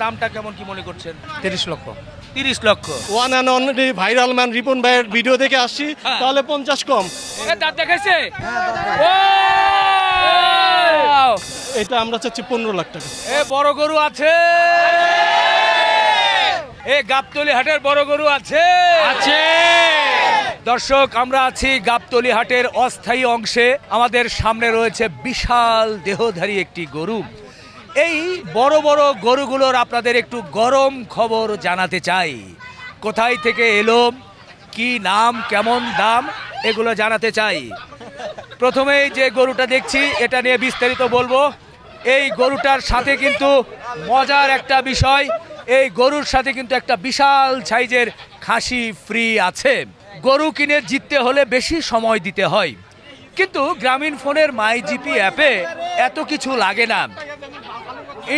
দামটা কেমন কি মনে করছেন? 30 লক্ষ। 30 লক্ষ। One and only viral man Ripon ভাইয়ের ভিডিও দেখে আসছি, তাহলে 50 কম। দাঁত দেখাইছে? এটা আমরা চাচ্ছি 15 লাখ টাকা। বড় গরু আছে, গাবতলী হাটের বড় গরু আছে। দর্শক, আমরা আছি গাবতলী হাটের অস্থায়ী অংশে। আমাদের সামনে রয়েছে বিশাল দেহধারী একটি গরু। এই বড় বড় গরুগুলোর আপনাদের একটু গরম খবর জানাতে চাই। কোথায় থেকে এলো, কি নাম, কেমন দাম, এগুলো জানাতে চাই। প্রথমেই যে গরুটা দেখছি এটা নিয়ে বিস্তারিত বলবো। এই গরুটার সাথে কিন্তু মজার একটা বিষয়, এই গরুর সাথে কিন্তু একটা বিশাল সাইজের খাসি ফ্রি আছে। গরু কিনে জিততে হলে বেশি সময় দিতে হয়, কিন্তু গ্রামীণ ফোনের মাই জিপি অ্যাপে এত কিছু লাগে না।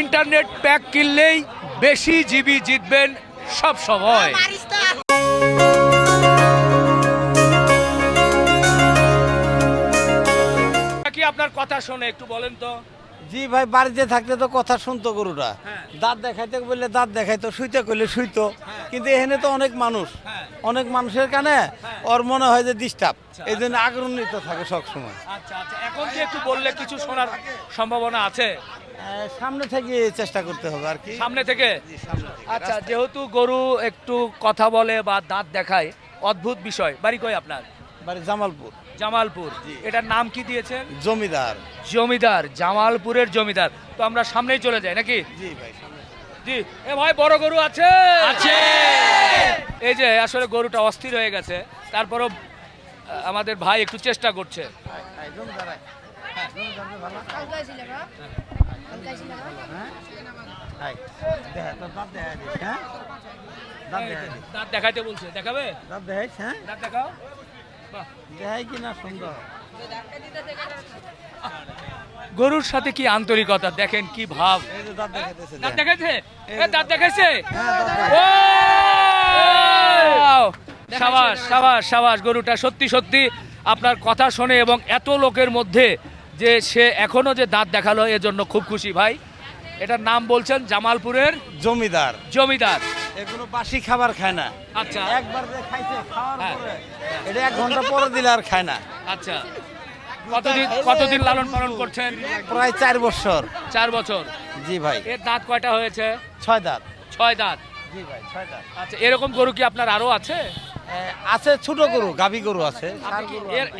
ইন্টারনেট প্যাক কিনলেই বেশি জিবি জিতবেন সব সময়। কি আপনার কথা শোনে একটু বলেন তো? জি ভাই, বাড়িতে থাকলে তো কথা শুনতো গরুটা। হ্যাঁ। দাঁত দেখাইতে বললে দাঁত দেখাইতো, শুইতে করলে শুইতো। কিন্তু এখানে তো অনেক মানুষ, অনেক মানুষের কানে ওর মনে হয় যে ডিস্টার্ব, এই জন্য আগ্রহিত থাকে সবসময়। আচ্ছা আচ্ছা, এখন কি একটু বললে কিছু শোনার সম্ভাবনা আছে? সামনে থেকে চেষ্টা করতে হবে আর কি। সামনে থেকে? আচ্ছা, যেহেতু গরু একটু কথা বলে বা দাঁত দেখায়, অদ্ভুত বিষয়। বাড়ি কই আপনার? বাড়ি জামালপুর। জামালপুর। এটার নাম কি দিয়েছেন? জমিদার। জমিদার, জামালপুরের জমিদার। তো আমরা সামনেই চলে যাই নাকি? জি ভাই, সামনে। জি। এ ভাই, বড় গরু আছে? আছে। এই যে আসলে গরুটা অস্থির হয়ে গেছে, তারপরও আমাদের ভাই একটু চেষ্টা করছে। দাঁত দেখাইতে বলছে, দেখাবে? দাঁত দেখাইছ? হ্যাঁ, দাঁত দেখাও। বাহ, দেখাই কিনা সুন্দর। গরুর সাথে কি আন্তরিকতা, দেখেন কি ভাব। এই যে দাঁত দেখাইতেছে। দাঁত দেখাইছে? দাঁত দেখাইছে? সাবাস সাবাস সাবাস। গরুটা সত্যি সত্যি আপনার কথা শোনে, এবং এত লোকের মধ্যে যে সে এখনো যে দাঁত দেখালো, এর জন্য খুব খুশি ভাই। এটার নাম বলছেন জামালপুরের জমিদার। জমিদার। এগুলো বাসি খাবার খায় না। আচ্ছা একবার যে খাইছে, খাওয়ার হ্যাঁ। পরে এটা 1 ঘন্টা পরে দিলে আর খায় না। আচ্ছা, কতদিন লালন পালন করছেন? প্রায় 4 বছর। 4 বছর। জি ভাই। এর দাঁত কয়টা হয়েছে? 6 দাঁত। 6 দাঁত। জি ভাই, 6 দাঁত। আচ্ছা, এরকম গরু কি আপনার আরো আছে? আছে ছোট গরু, গাভী গরু আছে।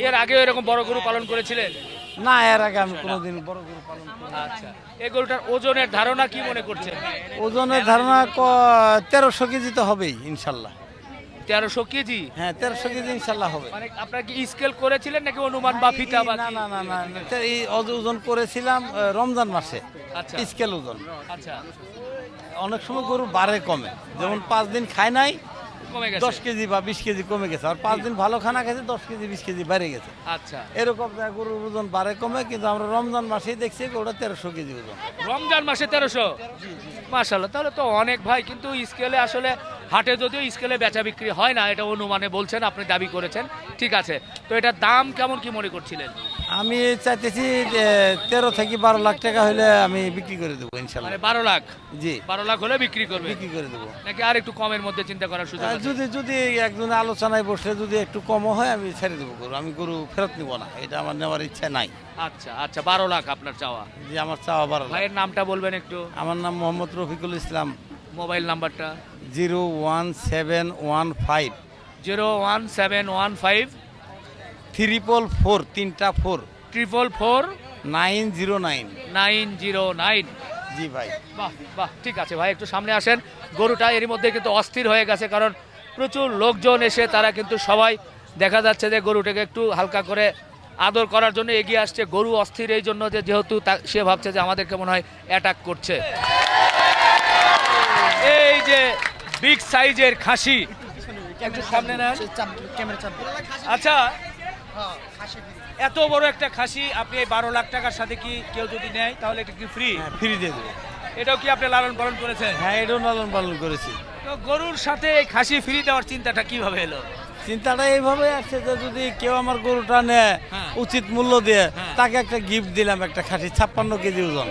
এর আগেও এরকম বড় গরু পালন করেছিলেন? না, এর আগে আমি কোনোদিন বড় গরু পালন করিনি। আচ্ছা, এই গরুটার ওজনের ধারণা কি মনে করছেন? ওজনের ধারণা 1300 কেজি তো হবেই ইনশাল্লাহ। 1300 কেজি? হ্যাঁ, 1300 কেজি ইনশাল্লাহ হবে। মানে আপনারা কি স্কেল করেছিলেন নাকি অনুমান বা ফিতা বা না কি? না না না, এই ওজন করেছিলাম রমজান মাসে। আচ্ছা স্কেল ওজন। আচ্ছা, অনেক সময় গরু বাড়ে কমে, যেমন 5 দিন খায় নাই, কমে গেছে। 10 কেজি বা 20 কেজি কমে গেছে। আর 5 দিন ভালো খানা খেয়েছে, 10 কেজি 20 কেজি বেড়ে গেছে। আচ্ছা, এরকম গরুর ওজন বাড়ে কমে, কিন্তু আমরা রমজান মাসেই দেখছি গরুটা 1300 কেজি ওজন। রমজান মাসে 1300? মাশাআল্লাহ, তাহলে তো অনেক ভাই। কিন্তু স্কেলে আসলে হাটে যদিও স্কেলে বেচা বিক্রি হয় না, এটা অনুমানে বলছেন, আপনি দাবি করেছেন, ঠিক আছে। তো এটার দাম কেমন কি মনে করছিলেন? আমি চাইতেছি 13 থেকে 12 লাখ টাকা হলে আমি বিক্রি করে দেবো ইনশাল্লাহ। মানে 12 লাখ? জি, 12 লাখ হলে বিক্রি করবে? বিক্রি করে দেবো। নাকি আর একটু কমের মধ্যে চিন্তা করার সুযোগ আছে? যদি যদি একজন আলোচনায় বসলে যদি একটু কমও হয়, আমি ছেড়ে দেবো গরু। আমি গরু ফেরত নিব না, এটা আমার নেওয়ার ইচ্ছা নাই। আচ্ছা আচ্ছা, 12 লাখ আপনার চাওয়া? যে আমার চাওয়া 12 লাখ। ভাইয়ের নামটা বলবেন একটু? আমার নাম মোহাম্মদ রফিকুল ইসলাম। মোবাইল নাম্বারটা? 01715 01715 444 3টা 4 444 909। 909। জি ভাই। বাহ বাহ, ঠিক আছে ভাই, একটু সামনে আসেন। গরুটা এরই মধ্যে কিন্তু অস্থির হয়ে গেছে, কারণ প্রচুর লোকজন এসে তারা কিন্তু সবাই দেখা যাচ্ছে যে গরুটাকে একটু হালকা করে আদর করার জন্য এগিয়ে আসছে। গরু অস্থির এই জন্য যে যেহেতু সে ভাবছে যে আমাদেরকে মনে হয় অ্যাটাক করছে। এই যে বিগ সাইজের খাসি, একটু সামনে নেন। আচ্ছা, এত বড় একটা খাসি আপনি এই 12 লাখ টাকার সাথে কি কেউ যদি নেয় তাহলে এটা কি ফ্রি? হ্যাঁ, ফ্রি দিয়ে দেবো। এটাও কি আপনি লালন পালন করেছেন? হ্যাঁ, এটাও লালন পালন করেছি। তো গরুর সাথে এই খাসি ফ্রি দেওয়ার চিন্তাটা কিভাবে এলো? চিন্তাটা এইভাবে আসছে যে যদি কেউ আমার গরুটা নেয় হ্যাঁ। উচিত মূল্য দিয়ে, হ্যাঁ। তাকে একটা গিফট দিলাম, একটা খাসি 56 কেজি ওজন।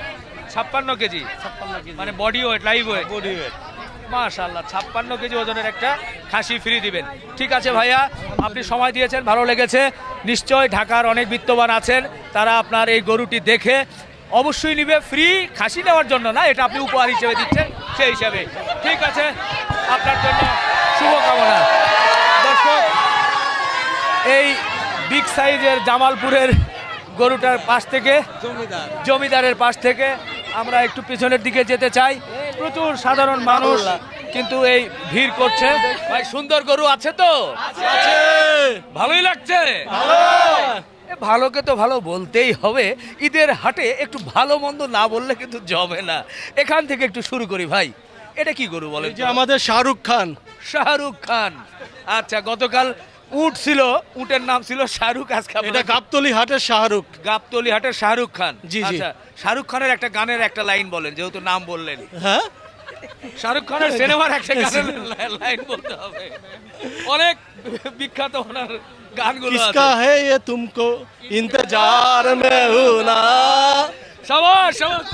56 কেজি 56 কেজি মানে body weight live weight body weight. মাশাআল্লাহ 56 কেজি ওজনের একটা খাসি ফ্রি দিবেন। ঠিক আছে ভাইয়া, আপনি সময় দিয়েছেন, ভালো লেগেছে। নিশ্চয় ঢাকার অনেক বিত্তবান আছেন, তারা আপনার এই গরুটি দেখে অবশ্যই নিবে। ফ্রি খাসি নেওয়ার জন্য না, এটা আপনি উপহার হিসেবে দিচ্ছেন সেই হিসাবে। ঠিক আছে, আপনার জন্য শুভকামনা। দর্শক, এই বিগ সাইজের জামালপুরের গরুটার পাশ থেকে, জমিদারের পাশ থেকে আমরা একটু পিছনের দিকে যেতে চাই। প্রচুর সাধারণ মানুষ কিন্তু এই ভিড় করছে। ভাই সুন্দর গরু আছে তো? আছে, ভালোই লাগছে। এ ভালোকে তো ভালো বলতেই হবে। ঈদের হাটে একটু ভালো মন্দ না বললে কিন্তু জমে না। এখান থেকে একটু শুরু করি ভাই, এটা কি গরু বলেন? এই যে আমাদের শাহরুখ খান। শাহরুখ খান, আচ্ছা। গতকাল উট ছিল, উটের নাম ছিল শাহরুখ। আজকে এটা গাবতলী হাটের শাহরুখ। গাবতলী হাটের শাহরুখ খান। জি, জি। আচ্ছা, শাহরুখ খানের একটা গানের একটা লাইন বলেন, যেহেতু নাম বললেন। হ্যাঁ, শাহরুখ খানের সিনেমার একটা গানের লাইন বলতে হবে। অনেক বিখ্যাত ওনার গানগুলো আছে। কিসকা হে ये तुमको इंतजार में हूं ना। সবাস সবাস।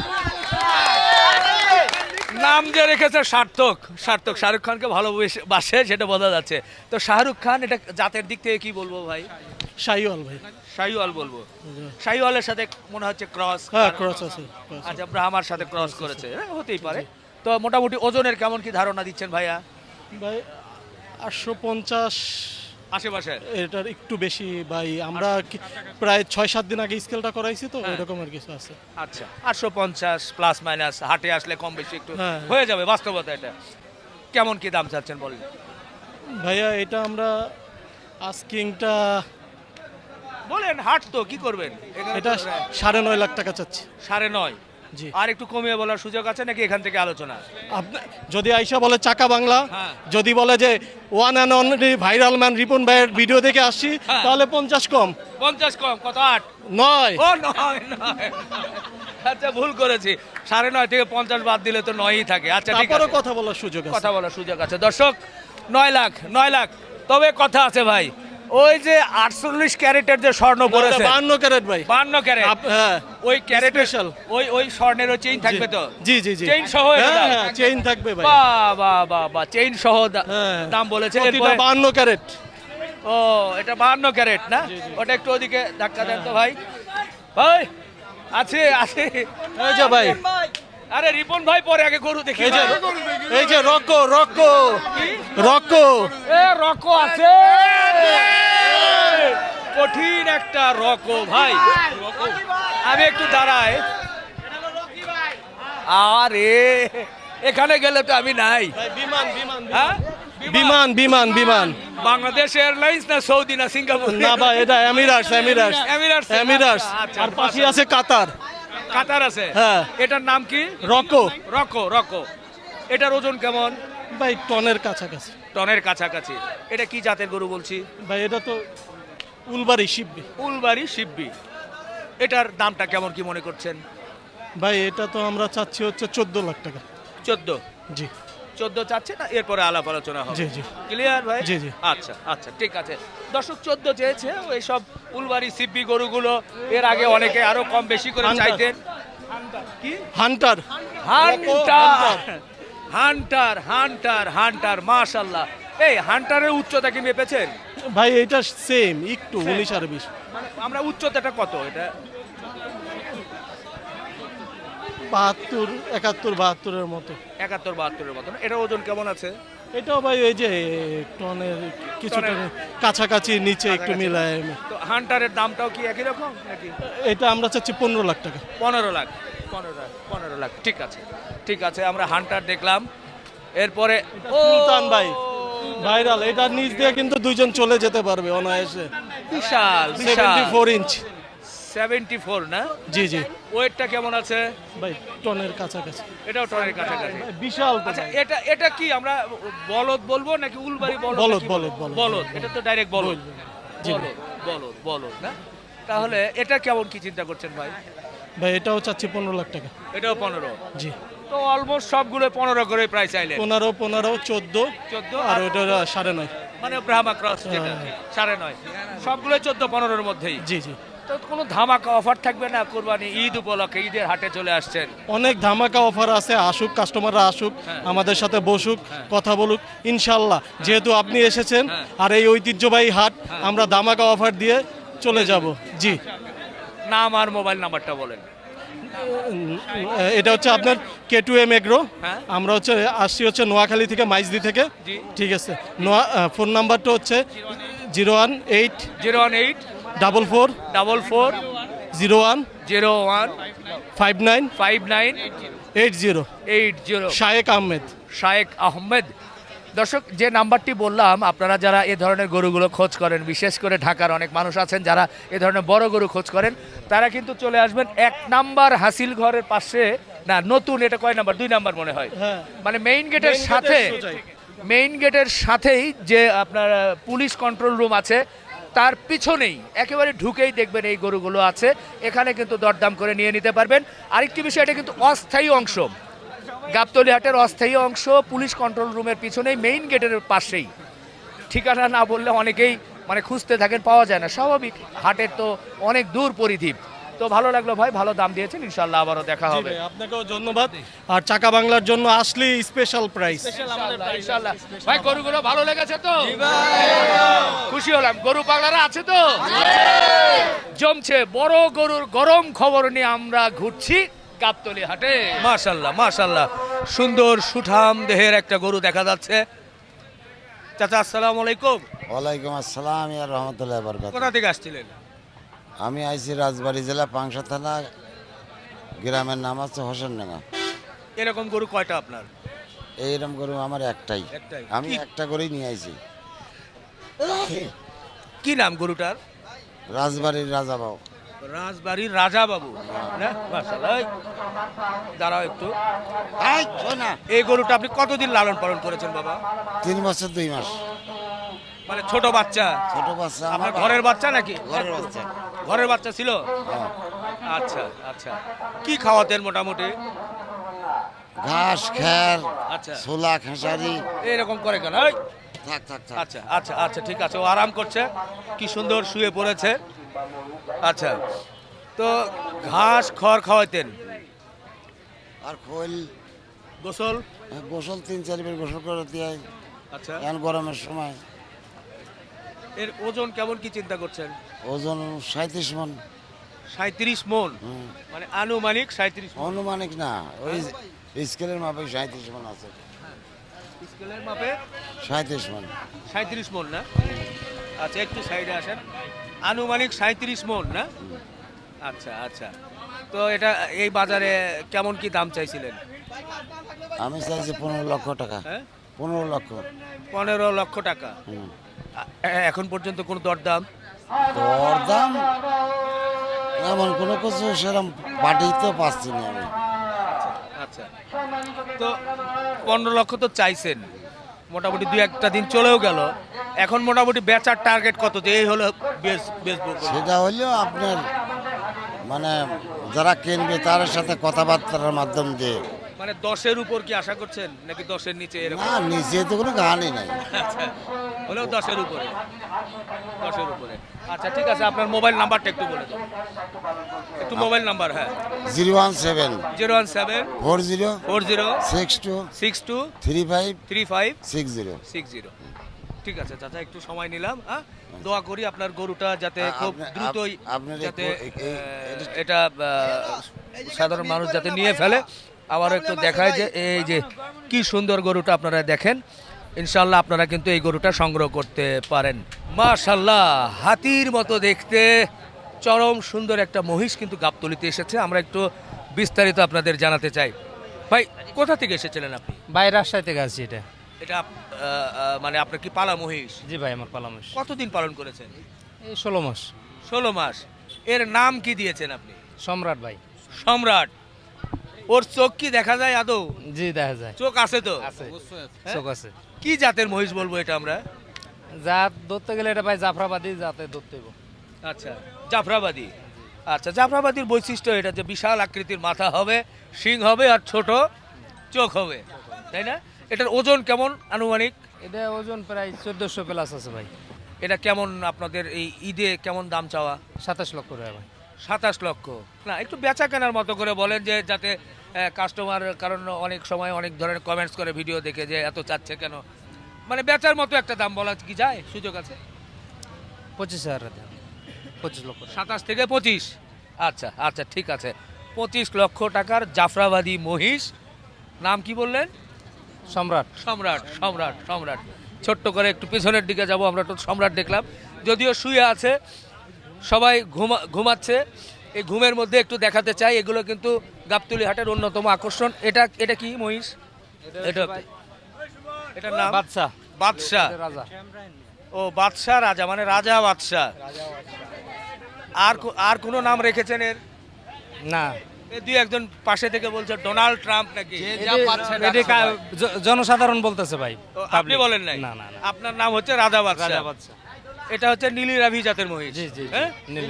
নাম যে রেখেছে সার্থক, সার্থক। শাহরুখ খানকে ভালোবাসে সেটা বোঝা যাচ্ছে। তো শাহরুখ খান, এটা জাতের দিক থেকে কি বলবো ভাই? শাহিওয়াল ভাই। শাহিওয়াল বলবো। শাহিওয়ালের সাথে মনে হচ্ছে ক্রস। হ্যাঁ, ক্রস আছে, cross আছে। আচ্ছা, ব্রাহ্মার সাথে ক্রস করেছে, হ্যাঁ, হতেই পারে। তো মোটামুটি ওজনের কেমন কি ধারণা দিচ্ছেন ভাইয়া? ভাই 850 আশেপাশে? এটার একটু বেশি ভাই। আমরা প্রায় 6-7 দিন আগে স্কেলটা করাইছি, তো হ্যাঁ। এরকম আর কিছু আছে। আচ্ছা, 850 প্লাস মাইনাস, হাটে আসলে কম বেশি একটু হ্যাঁ। হয়ে যাবে, বাস্তবতা এটা। কেমন কি দাম চাচ্ছেন বলেন? ভাইয়া এটা আমরা আস্কিংটা বলেন, হাট তো কি করবেন? এটা 9.5 লাখ টাকা চাচ্ছি। 9.5। জি। আর একটু কমিয়ে বলার সুযোগ আছে নাকি এখান থেকে আলোচনা? আপনি যদি আইসা বলে চাকা বাংলা, হ্যাঁ। যদি বলে যে one and only viral man Ripon ভাইয়ের ভিডিও দেখে আসছি, হ্যাঁ। তাহলে 50 কম। 50 কম, কত? 8? 9। ও 9। আচ্ছা, ভুল করেছি। 9.5 থেকে 50 বাদ দিলে তো 9ই থাকে। আচ্ছা, ঠিক তারপরও আছে, কথা বলার সুযোগ আছে। কথা বলার সুযোগ আছে। দর্শক, 9 লাখ, 9 লাখ। তবে কথা আছে ভাই, ওই যে 48 ক্যারেটের যে স্বর্ণ পড়েছে, 52 ক্যারেট ভাই। 52 ক্যারেট, হ্যাঁ, ওই ক্যারেটের Special। ওই স্বর্ণের চেইন থাকবে তো? জি জি জি। চেইন সহ এটা হ্যাঁ, দাম? হ্যাঁ, চেইন থাকবে ভাই। বাহ বাহ বাহ বাহ, চেইন সহ হ্যাঁ। দাম বলেছে। প্রতিটা এরপরে 52 ক্যারেট। ও, এটা 52 ক্যারেট না? ওটা একটু ওদিকে ধাক্কা দেন তো ভাই। ভাই আছে আছে। এই যে ভাই, আরে রিপন ভাই পরে, আগে গরু দেখি। এই যে ভাই। এই যে রক্কো রক্কো রক্কো। এ রকো আছে, কঠিন একটা রকো ভাই। আমি একটু দাঁড়াই। আরে এখানে গেলে তো আমি নাই। ভাই বিমান বিমান হ্যাঁ, বিমান বিমান বিমান। বাংলাদেশ এয়ারলাইন্স না সৌদি না সিঙ্গাপুর? না ভাই, এটা এমিরাটস এমিরাটস এমিরাটস। এমিরাটস। আচ্ছা, আর পাশে আছে কাতার। কাতার আছে। হ্যাঁ। এটার নাম কি? রক্কো। রকো, রকো। এটার ওজন কেমন? ভাই টনের কাছাকাছি। টনের কাছাকাছি। এটা কি জাতের গরু বলছি? ভাই এটা তো উলবাড়ি শিববি। উলবাড়ি শিববি। এটার দামটা কেমন কি মনে করছেন? ভাই এটা তো আমরা চাচ্ছি হচ্ছে 14 লাখ টাকা। 14? জি 14 চাচ্ছে না, এরপরে আলাপ আলোচনা হবে। জি জি ক্লিয়ার ভাই? জি, জি। আচ্ছা আচ্ছা, ঠিক আছে। দর্শক 14 চেয়েছে। ওই সব উলবাড়ি সিব্বি গরুগুলো এর আগে অনেকে আরো কম বেশি করে হান্টার। চাইতেন। কি? Hunter. Hunter, Hunter, Hunter, Hunter, মাশাআল্লাহ। এই হান্টারের উচ্চতা কি মেপেছেন? ভাই এটা সেম একটু 19 আর 20। মানে আমরা উচ্চতাটা কত? এটা 72 71 72 মতো। 71 72 মতো না? এটার ওজন কেমন আছে? এটাও ভাই ওই যে টনের কিছুটা টনের কাছাকাছি, নিচে একটু কাছাকাছি। মিলায়। তো হান্টারের দামটাও কি একই রকম নাকি? এটা আমরা চাচ্ছি 15 লাখ টাকা। 15 লাখ। 15 লাখ, ঠিক আছে, ঠিক আছে। আমরা হান্টার দেখলাম। এরপরে সুলতান ভাই ভাইরাল, এটার নিচ দিয়ে কিন্তু দুইজন চলে যেতে পারবে অনায়াসে। বিশাল বিশাল। 74 ইঞ্চ। 74 না? জি জি। ওয়েটটা কেমন আছে? ভাই টনের কাছাকাছি। এটাও টনের কাছাকাছি। ভাই, বিশাল তো আচ্ছা, ভাই। এটা এটা কি আমরা বলদ বলবো নাকি উলবাড়ি বলদ? বলদ, নাকি বলদ, বলদ। বলদ। এটা তো ডাইরেক্ট বলদ। জি ভাই। বলদ বলদ বলদ না? তাহলে এটা কেমন কি চিন্তা করছেন ভাই? ভাই এটাও চাচ্ছি 15 লাখ টাকা। এটাও 15। জি। তো অলমোস্ট সবগুলো 15 করে প্রাইস চাইলেন। 15 15 14 14 আর ওটা 9.5। মানে ব্রাহ্মা ক্রস যেটা 9.5, সবগুলো 14 15-এর মধ্যেই। জি জি। তো কোনো ধামাকা অফার থাকবে না কোরবানি ঈদ উপলক্ষে, ঈদের হাটে চলে আসছেন? অনেক ধামাকা অফার আছে, আসুক কাস্টমাররা আসুক, হ্যাঁ। আমাদের সাথে বসুক, কথা বলুক ইনশাল্লাহ। যেহেতু আপনি এসেছেন হ্যাঁ। আর এই ঐতিহ্যবাহী হাট, আমরা ধামাকা অফার দিয়ে চলে যাব। জি, নাম আর মোবাইল নাম্বারটা বলেন। এটা হচ্ছে আপনার K2M এগ্রো। হ্যাঁ। আমরা আসছি নোয়াখালী থেকে, মাইজদি থেকে। জি। ঠিক আছে, ফোন নাম্বারটা হচ্ছে 018 018 44 44 01 01 59 59 80। 80 শায়েক আহমেদ। শায়েক আহমেদ। দর্শক, যে নাম্বারটি বললাম, আপনারা যারা এ ধরনের গরুগুলো খোঁজ করেন, বিশেষ করে ঢাকার অনেক মানুষ আছেন যারা এ ধরনের বড় গরু খোঁজ করেন, তারা কিন্তু চলে আসবেন 1 নাম্বার হাসিল ঘরের পাশে। না, নতুন এটা কয় নাম্বার? 2 নাম্বার মনে হয়। হ্যাঁ। মানে মেইন গেটের Main সাথে, gate-এর সোজাই। মেইন গেটের সাথেই যে আপনার পুলিশ কন্ট্রোল রুম আছে, তার পিছনেই একেবারে ঢুকেই দেখবেন এই গরুগুলো আছে। এখানে কিন্তু দরদাম করে নিয়ে নিতে পারবেন। আরেকটি বিষয়, এটা কিন্তু অস্থায়ী অংশ, গাবতলী হাটের অস্থায়ী অংশ, পুলিশ কন্ট্রোল রুমের পিছনেই, মেইন গেটের পাশেই। ঠিকানা না বললে অনেকেই মানে খুঁজতে থাকেন, পাওয়া যায় না, স্বাভাবিক, হাটের তো অনেক দূর পরিধি। তো ভালো লাগলো ভাই, ভালো দাম দিয়েছেন, ইনশাল্লাহ আবারও দেখা জি হবে। ভাই, আপনাকেও ধন্যবাদ। আর চাকা বাংলার জন্য আসলে স্পেশাল প্রাইস। ইনশাল্লাহ। ভাই, গরুগুলো ভালো লেগেছে তো? খুশি হলাম। গরু পাগলারা আছে তো? জমছে। বড় গরুর গরম খবর নিয়ে আমরা ঘুরছি গাবতলী হাটে। মাশাল্লাহ মাশাল্লাহ, সুন্দর সুঠাম দেহের একটা গরু দেখা যাচ্ছে। চাচা, আসসালামু আলাইকুম। ওয়ালাইকুম আসসালাম ইয়া রহমতুল্লাহ বরকাত। কোথা থেকে আসছিলেন? আমি আইছি রাজবাড়ী জেলা পাংশা থানা, গ্রামের নাম আছে হোসেনডাঙ্গা। এরকম গরু কয়টা আপনার? এইরকম গরু আমার একটাই। একটাই? আমি কি- একটা করেই নিয়ে আইছি। কি নাম গরুটার? রাজবাড়ির রাজাবাবু। রাজবাড়ির রাজা বাবু না? মাশাআল্লাহ। এই, দাঁড়াও একটু। এই গরুটা আপনি কতদিন লালন পালন করেছেন বাবা? 3 বছর 2 মাস। মানে ছোট বাচ্চা? ছোট বাচ্চা আপনার আমার ঘরের বাচ্চা নাকি? ঘরের বাচ্চা। ঘরের বাচ্চা ছিল? হ্যাঁ। আচ্ছা আচ্ছা। কি খাওয়াতেন মোটামুটি? ঘাস খ্যার আচ্ছা। ছোলা খেসারি। এরকম করে কেন? এই, থাক থাক থাক। আচ্ছা আচ্ছা আচ্ছা, ঠিক আছে, ও আরাম করছে, কি সুন্দর শুয়ে পড়েছে। আচ্ছা, তো ঘাস খড় খাওয়াতেন, আর খোল গোসল? গোসল 3-4 বার গোসল করে দিয়ে আচ্ছা, এখন গরমের সময়। এর ওজন কেমন কি চিন্তা করছেন? ওজন 37 মন। 37 মন? হুম। মানে আনুমানিক 37 মন। অনুমানিক না, ওই স্কেলের মাপে 37 মন আছে। স্কেলের মাপে 37 মন। 37 মন না? আচ্ছা, একটু সাইডে আসেন। আনুমানিক 37 মন না? আচ্ছা আচ্ছা। তো এটা এই বাজারে কেমন কি দাম চাইছিলেন? আমি চাইছি 15 লক্ষ টাকা। হ্যাঁ, 15 লক্ষ। 15 লক্ষ টাকা। হুম। এখন পর্যন্ত কোনো দরদাম? দরদাম এমন কোনো কিছু সেরকম পাঠিয়ে পাচ্ছি না আমি। আচ্ছা, তো 15 লক্ষ তো চাইছেন, মোটামুটি 2-1 দিন চলেও গেল, এখন মোটামুটি বেচার টার্গেট কত, যে এই হলো বেচবো? সেটা হলেও আপনার মানে যারা কিনবে তার সাথে কথাবার্তার মাধ্যম দিয়ে। মানে 10-এর উপর কি আশা করছেন নাকি 10-এর নিচে এরকম? না, নিচে তো কোনো গানই নাই। আচ্ছা, হলেও 10-এর উপরে? 10-এর উপরে। আচ্ছা, ঠিক আছে, আপনার মোবাইল নাম্বারটা একটু বলে দিন। একটু মোবাইল নাম্বার। হ্যাঁ, 017 017 40 40 62 62 35 35 60। 60। ঠিক আছে চাচা, একটু সময় নিলাম। হ্যাঁ, দোয়া করি আপনার গরুটা যাতে খুব দ্রুতই আপনার যাতে এটা সাধারণ মানুষ যাতে নিয়ে ফেলে। আবারও একটু দেখায় যে এই যে কি সুন্দর গরুটা, আপনারা দেখেন। ইনশাল্লাহ আপনারা কিন্তু এই গরুটা সংগ্রহ করতে পারেন। মাশাল্লাহ, হাতির মতো দেখতে চরম সুন্দর একটা মহিষ কিন্তু গাবতলীতে এসেছে। আমরা একটু বিস্তারিত আপনাদের জানাতে চাই। ভাই, কোথা থেকে এসেছিলেন আপনি? ভাই রাজশাহী থেকে আসছি এটা। এটা মানে আপনার কি পালা মহিষ? জি ভাই, আমার পালামাস কতদিন পালন করেছেন? এই 16 মাস। 16 মাস। এর নাম কি দিয়েছেন আপনি? সম্রাট ভাই। সম্রাট। ওর চোখ কি দেখা যায় আদৌ? জি দেখা যায়। চোখ আছে তো? আছে, হ্যাঁ? চোখ আছে। কি জাতের মহিষ বলবো এটা আমরা? জাত ধরতে গেলে এটা ভাই জাফরাবাদী জাতে ধরতে হইব। আচ্ছা, জাফরাবাদী। আচ্ছা, জাফরাবাদীর বৈশিষ্ট্য এটা যে বিশাল আকৃতির মাথা হবে, শিং হবে আর ছোট চোখ হবে, তাই না? এটার ওজন কেমন আনুমানিক? এটা ওজন প্রায় 1400 প্লাস আছে ভাই। এটা কেমন আপনাদের এই ঈদে কেমন দাম চাওয়া? 27 লক্ষ টাকা ভাই। 27 লক্ষ। না একটু বেচা কেনার মতো করে বলেন, যে যাতে কাস্টমার, কারণ অনেক সময় অনেক ধরনের কমেন্টস করে ভিডিও দেখে যে এত চাচ্ছে কেন, মানে বেচার মতো একটা দাম বলা কি যায়? সুযোগ আছে? 25,000 টাকা। 25 লক্ষ টাকা। 27 থেকে 25। আচ্ছা আচ্ছা, ঠিক আছে। 25 লক্ষ টাকার জাফরাবাদী মহিষ। নাম কি বললেন? সম্রাট। সম্রাট। সম্রাট সম্রাট ছোট্ট করে একটু পিছনের দিকে যাব, আমরা তো সম্রাট দেখলাম, যদিও শুয়ে আছে, সবাই ঘুমাচ্ছে। এই ঘুমের মধ্যে একটু দেখাতে চাই, এগুলো কিন্তু গাবতলী হাটের অন্যতম আকর্ষণ। এটা কি মহিষ? এটার নাম বাদশা। বাদশাহ। রাজা। ও বাদশাহ রাজা, মানে রাজা বাদশাহ। আর কোনো নাম রেখেছেন এর? না, এই দুই একজন পাশে থেকে বলছে ডোনাল্ড ট্রাম্প নাকি? জনসাধারণ বলতেছে ভাই। ও, আপনি বলেন নাই? না, না, না। আপনার নাম হচ্ছে রাজা বাদশাহ। রাজা বাদশা। এটা হচ্ছে নীলি রাভি জাতের মহিষ। জি, জি, জি। হ্যাঁ? নীল।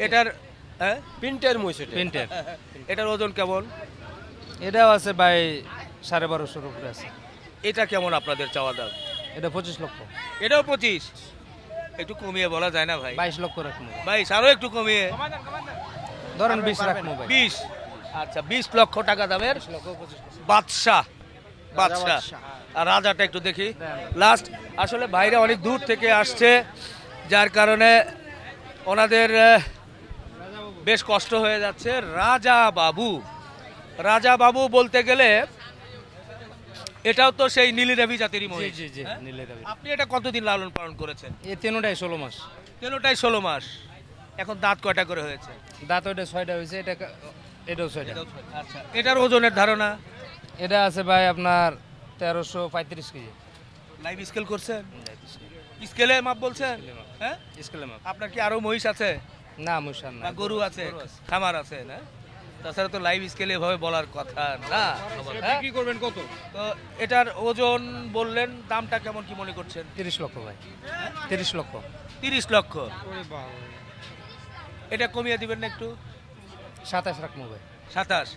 এটার হ্যাঁ, প্রিন্টের মহিষ এটা। প্রিন্টের। এটার ওজন কেমন? এটাও আছে ভাই 1250 উপরে আছে। এটা কেমন আপনাদের চাওয়া দাম? এটা 25 লক্ষ। এটাও 25। একটু কমিয়ে বলা যায় না ভাই? 22 লক্ষ রাখবো। 22, আরো একটু কমিয়ে ধরেন 20 রাখবো ভাই। 20। আচ্ছা, 20 লক্ষ টাকা দামের বাদশাহ। বাদশাহ। আর রাজাটা একটু দেখি লাস্ট। আসলে বাইরে অনেক দূর থেকে আসছে, যার কারণে ওনাদের বেশ কষ্ট হয়ে যাচ্ছে। রাজা বাবু। রাজা বাবু বলতে গেলে এটাও তো সেই নীলি রাভি জাতেরই জি, মহিষ। জি, জি। হ্যাঁ? নীলের দাবি। আপনি এটা কতদিন লালন পালন করেছেন? এই তিনটাই 16 মাস। তেরোটাই 16 মাস। এখন দাঁত কয়টা করে হয়েছে? দাঁত ওইটা 6টা হয়েছে, এটাও 6টা। আচ্ছা, এটার ওজনের ধারণা? এটা আছে ভাই আপনার 1335 কেজি। লাইভ স্কেল করছেন? স্কেলে মাপ বলছেন? হ্যাঁ, স্কেলে মাপ। আপনার কি আরো মহিষ আছে না, মুশান না। না গরু আছে, খামার আছে? না, তাছাড়া তো লাইভ স্কেলে এভাবে বলার কথা না। হ্যাঁ? কি করবেন কত? তো এটার ওজন বললেন, দামটা কেমন কি মনে করছেন? 30 লক্ষ ভাই। 30 লক্ষ। 30 লক্ষ। এটা কমিয়ে দিবেন না একটু? 27 রাখবো ভাই। 27।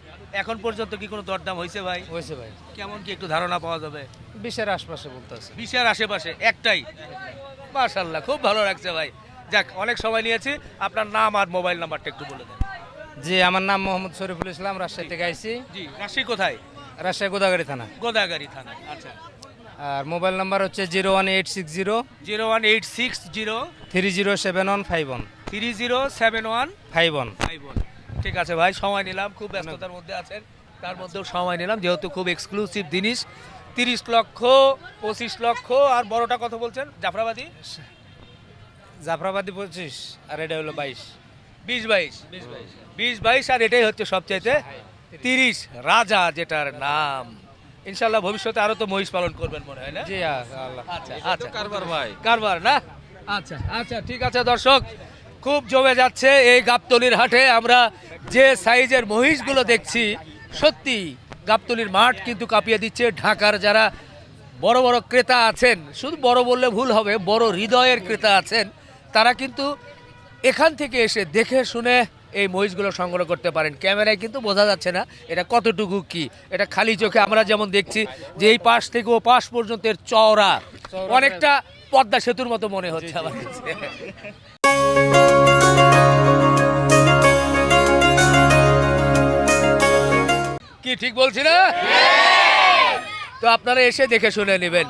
এখন পর্যন্ত কি কোনো দরদাম হয়েছে ভাই? হয়েছে ভাই। কেমন কি একটু ধারণা পাওয়া যাবে? 20-এর আশপাশে বলতে আছে। 20-এর আশেপাশে একটাই? মাশাআল্লাহ, খুব ভালো লাগছে ভাই। যাক, অনেক সময় নিয়েছি। আপনার নাম আর মোবাইল নাম্বারটা একটু বলে দেন। জি, আমার নাম মোহাম্মদ শরীফুল ইসলাম, রাজশাহী থেকে আইছি। জি, রাশি কোথায়? রাজশাহী গোদাগাড়ি থানা। গোদাগাড়ি থানা। আচ্ছা। আর মোবাইল নাম্বার হচ্ছে 01860 01860 307151 307151। 51। ঠিক আছে ভাই, সময় নিলাম, খুব ব্যস্ততার মধ্যে আছেন, তার মধ্যেও সময় নিলাম, যেহেতু খুব এক্সক্লুসিভ জিনিস। 30 লক্ষ, 25 লক্ষ, আর বড়টা কত বলছেন? জাফরাবাদী জাফরাবাদী 25 আর এটা হলো 22। 20-22, আর এটাই হচ্ছে সবচাইতে 30 রাজা, যেটার নাম। ইনশাল্লাহ ভবিষ্যতে আরো তো মহিষ পালন করবেন মনে হয় না? জি, আল্লাহ। আচ্ছা আচ্ছা, কারবার ভাই, কারবার না? আচ্ছা আচ্ছা, ঠিক আছে দর্শক, খুব জমে যাচ্ছে এই গাবতলীর হাটে। আমরা যে সাইজের মহিষগুলো দেখছি, সত্যি গাবতলীর মাঠ কিন্তু কাঁপিয়ে দিচ্ছে। ঢাকার যারা বড় বড় ক্রেতা আছেন, শুধু বড় বললে ভুল হবে, বড় হৃদয়ের ক্রেতা আছেন, তারা কিন্তু এখান থেকে এসে দেখে শুনে এই মহিষগুলো সংগ্রহ করতে পারেন। ক্যামেরায় কিন্তু বোঝা যাচ্ছে না এটা কতটুকু কি, এটা খালি চোখে আমরা যেমন দেখছি যে এই পাশ থেকে ও পাশ পর্যন্ত এর চওড়া অনেকটা পদ্মা সেতুর মতো মনে হচ্ছে আমার কাছে। কি ঠিক বলছি না? তো আপনারা এসে দেখে শুনে নেবেন।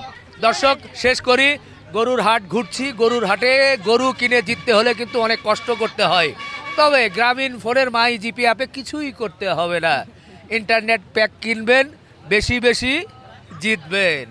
দর্শক, শেষ করি। গরুর হাট ঘুরছি, গরুর হাটে গরু কিনে জিততে হলে কিন্তু অনেক কষ্ট করতে হয়, তবে গ্রামীণ ফোনের মাই জিপি অ্যাপে কিছুই করতে হবে না। ইন্টারনেট প্যাক কিনবেন, বেশি বেশি জিতবেন।